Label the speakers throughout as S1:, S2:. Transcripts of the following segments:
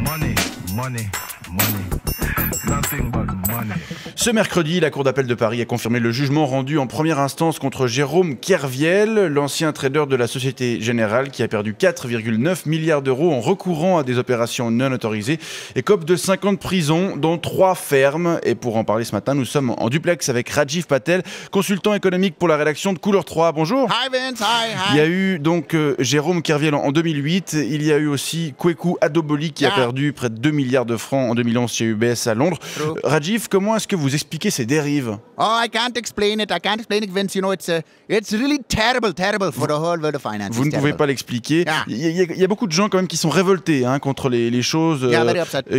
S1: Money, money, money. Nothing but money.
S2: Ce mercredi, la Cour d'appel de Paris a confirmé le jugement rendu en première instance contre Jérôme Kerviel, l'ancien trader de la Société Générale qui a perdu 4,9 milliards d'euros en recourant à des opérations non autorisées et cope de 5 ans de prison, dont 3 fermes. Et pour en parler ce matin, nous sommes en duplex avec Rajiv Patel, consultant économique pour la rédaction de Couleur 3. Bonjour.
S3: Hi Vince, hi.
S2: Il y a eu donc Jérôme Kerviel en 2008. Il y a eu aussi Kweku Adoboli qui a perdu près de 2 milliards de francs en 2011 chez UBS à Londres. Rajiv, comment est-ce que vous expliquez ces dérives?
S3: Oh, I can't explain it, Vince. You know, it's really terrible for the whole world of finance.
S2: Vous ne pouvez pas l'expliquer. Il y a beaucoup de gens quand même qui sont révoltés contre les choses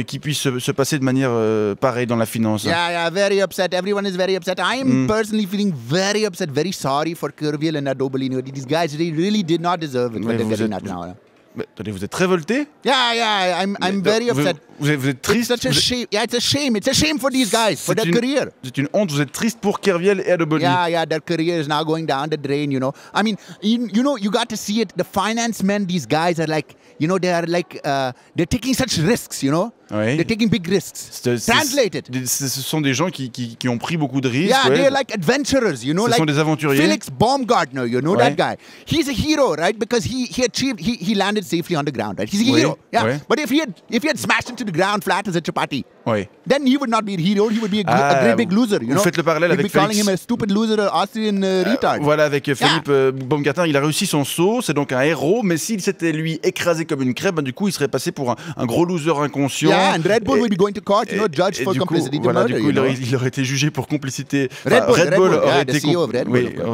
S2: qui puissent se passer de manière pareille dans la finance.
S3: Yeah, very upset. Everyone is very upset. I am personally feeling very upset, very sorry for Kerviel and Adoboli. These guys, they really did not deserve it. What they're getting at now.
S2: Mais, attendez, vous êtes révolté?
S3: Yeah, I'm very upset.
S2: Vous êtes triste?
S3: It's such a shame. Yeah, it's a shame. It's a shame for these guys, for their career.
S2: C'est une honte. Vous êtes triste pour Kerviel et Adoboli.
S3: Yeah, their career is now going down the drain, you know. I mean, you got to see it. The finance men, these guys are like, they're taking such risks, you know.
S2: Oui.
S3: They're taking big risks. Translated.
S2: Ce sont des gens qui ont pris beaucoup de risques.
S3: Yeah, they're like adventurers, you know.
S2: Ce sont des aventuriers.
S3: Felix Baumgartner, you know that guy. He's a hero, right? Because he landed safely on the ground, right? He's a hero. Yeah. But if he had smashed into the ground flat as a chapati, then he would not be a hero. He would be a great big loser, you know.
S2: Vous faites le parallèle avec Felix.
S3: Calling him a stupid loser, Austrian retard.
S2: Voilà, avec Philippe Baumgartner, il a réussi son saut, c'est donc un héros, mais s'il s'était lui écrasé comme une crêpe, du coup il serait passé pour un gros loser inconscient.
S3: Yeah, and Red Bull would be going to court, you know, judged for complicity to murder.
S2: Du coup, il aurait été jugé pour complicité.
S3: Red Bull aurait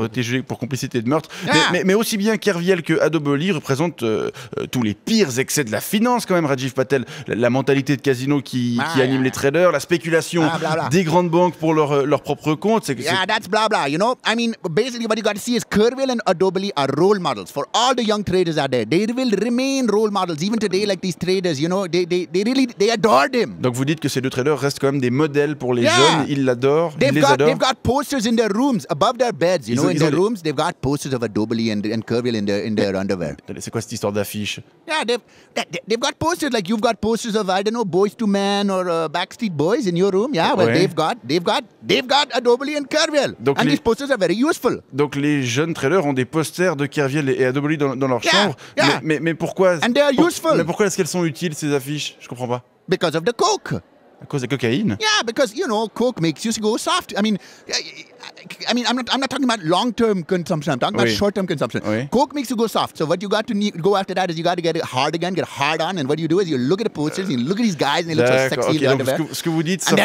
S2: été jugé pour complicité de meurtre. Mais aussi bien Kerviel que Adoboli représentent tous les pires excès de la finance quand même, Rajiv Patel. La mentalité de casino qui anime les traders, la spéculation des grandes banques pour leur propre compte.
S3: Yeah, that's blah blah, you know. I mean, basically what you got to see is Kerviel and Adoboli are role models for all the young traders out there. They will remain role models even today, like these traders, you know. They adored him.
S2: Donc vous dites que ces deux traders restent quand même des modèles pour les jeunes. Ils l'adorent. Ils les adorent.
S3: They've got posters in their rooms above their beds, you know. In their rooms, they've got posters of Adoboli and Kerviel in their underwear.
S2: C'est quoi cette histoire d'affiche?
S3: Yeah, they've got posters like you've got posters of, I don't know, Boys to Men or Backstreet Boys in your room. Yeah, well they've got Adoboli and Kerviel. And these posters are very useful.
S2: Donc les jeunes traders ont des posters de Kerviel et Adoboli dans leur chambre. Mais pourquoi?
S3: And they are useful.
S2: Mais pourquoi est-ce qu'elles sont utiles ces affiches? Je comprends pas.
S3: Because of the coke.
S2: À cause de la cocaïne?
S3: Yeah, because, you know, coke makes you go soft. I mean, I'm not talking about long-term consumption. I'm talking about short-term consumption. Coke makes you go soft. So what you got to go after that is you got to get hard again, get hard on. And what you do is you look at the posters, you look at these guys, and they look so sexy in the underwear.
S2: Ce que vous dites,
S3: and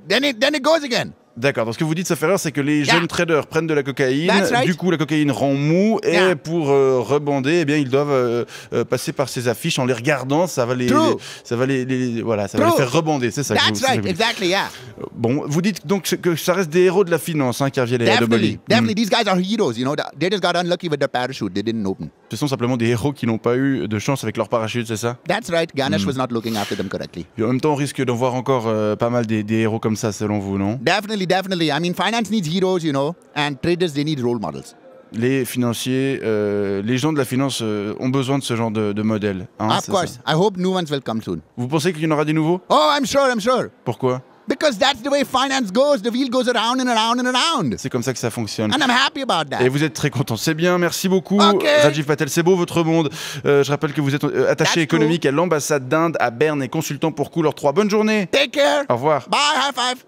S3: then it goes again.
S2: D'accord, donc ce que vous dites, ça fait rire, c'est que les jeunes traders prennent de la cocaïne, du coup la cocaïne rend mou, et pour rebander, eh bien, ils doivent passer par ces affiches en les regardant, ça va les faire rebander, c'est ça.
S3: That's right, exactly, yeah.
S2: Bon, vous dites donc que ça reste des héros de la finance, Kerviel et Adoboli.
S3: Definitely, these guys are heroes, you know, they just got unlucky with their parachute, they didn't open.
S2: Ce sont simplement des héros qui n'ont pas eu de chance avec leur parachute, c'est ça?
S3: That's right, Ganesh was not looking after them correctly.
S2: Et en même temps, on risque d'en voir encore pas mal des héros comme ça, selon vous, non?
S3: Definitely. I mean, finance needs heroes, you know, and traders, they need role models.
S2: Les financiers, les gens de la finance ont besoin de ce genre de modèle.
S3: Of course. I hope new ones will come soon.
S2: Vous pensez qu'il y en aura des nouveaux?
S3: Oh, I'm sure.
S2: Pourquoi?
S3: Because that's the way finance goes. The wheel goes around and around and around.
S2: C'est comme ça que ça fonctionne.
S3: And I'm happy about that.
S2: Et vous êtes très content. C'est bien, merci beaucoup. Rajiv Patel, c'est beau votre monde. Je rappelle que vous êtes attaché économique à l'ambassade d'Inde à Berne et consultant pour Couleur 3. Bonne journée.
S3: Take care.
S2: Au revoir.
S3: Bye, high five.